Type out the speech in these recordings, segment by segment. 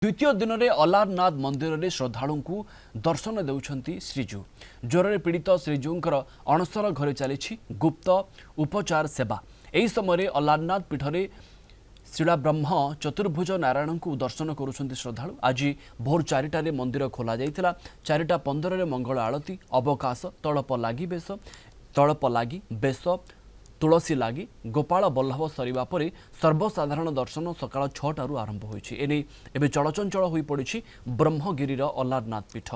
द्वितीय दिन में अलारनाथ मंदिर में श्रद्धालु को दर्शन देउछंती श्रीजू। ज्वर पीड़ित श्रीजूंकर अणसर घरे चली गुप्त उपचार सेवा। यही समय अलारनाथ पीठ में शिला ब्रह्म चतुर्भुज नारायण को दर्शन करुछंती श्रद्धालु। आज भोर 4टारे मंदिर खोल जाइथिला। 4:15 मंगल आरती, अवकाश, तड़प लागी बेश, तुलसी लागी गोपाल बल्लभ सरिबा परे सर्वसाधारण दर्शन सकाळ 6टारू आरंभ होइछि। एने एबे चलचंचल होई पड़िछि ब्रह्मगिरीर अलारनाथ पीठ।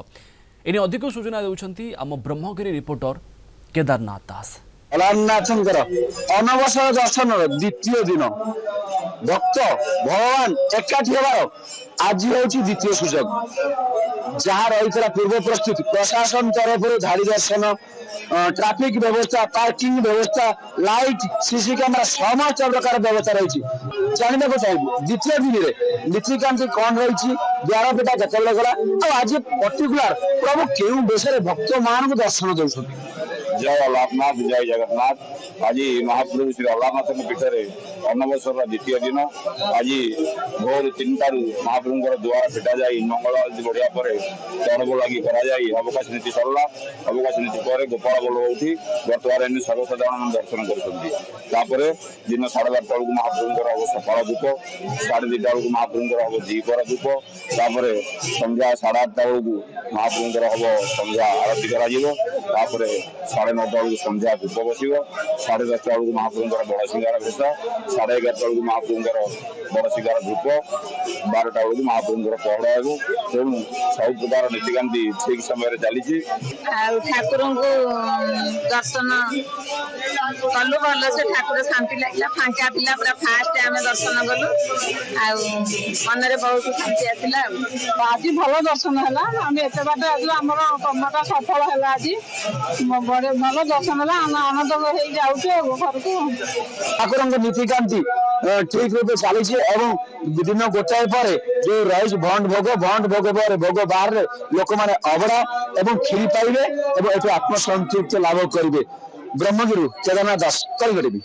एने अधिक सूचना देउछंती आम ब्रह्मगिरी रिपोर्टर केदारनाथ दास। अलारनाथंकर अनवसर दर्शन द्वितीय दिन भक्त भगवान एकाठी हेबार आज होछि द्वितीय सुजोग। जहाँ रही पूर्व प्रस्तुति प्रशासन तरफ धाड़ी दर्शन, ट्रैफिक व्यवस्था, पार्किंग व्यवस्था, लाइट, सीसी कैमेरा समस्त प्रकार व्यवस्था रही। जानने को चाहिए द्वितीय दिन में नीतिकांति कौन रही, द्वार पिटा केतल गला, आज पर्टिकुलर प्रभु केउ बेसरे भक्त मान दर्शन दौरान। जय अलारनाथ, जय जगन्नाथ। आज महाप्रभु श्री अलारनाथ पीठरे अनवसर द्वितीय दिन। आज भोर 3टारू महाप्रभु द्वार फिटा जाए मंगल आरती बढ़िया पर तड़प लगी अवकाश नीति सरला। अवकाश नीति पर गोपाल बल्लभ उठी बर्तमान सर्वसाधारण दर्शन कर दिन 11:30 बेलू महाप्रभु हम सकाल धूप, 2:30 बेलू महाप्रभु हम द्विपर धूप, संध्या 8:30 बेलू महाप्रभु हम संध्या आरती कर 9:30 बेलू संध्या धूप बस, 10:30 बेलू महाप्रभु बड़ सिंगार भेष, 11:30 बेलू महाप्रभु बड़ सिंगार धूप, 12टा बेलू महाप्रभु पहड़ हो। तेणु सब प्रकार नीतिकांति ठीक समय चली। ठाकुर को दर्शन कलु भल से ठाकुर शांति लगे, फांका पिला पूरा फास्ट आम दर्शन कलु मन बहुत शांति आसला। आज भल दर्शन है आम एत बाट आमर कमटा सफल है। आज बड़े भल दर्शन है, आनंद हो घर को। ठाकुर नीतिकांति ठीक रूप चली दिन गोटाए पर जो रही भंड भोग पर भोग बाहर लोक मैंने अबड़ा और खीरी पाइबे और आत्मसंतृप्ति लाभ करेंगे। ब्रह्मगिरी केदारनाथ दास कलगड़ी।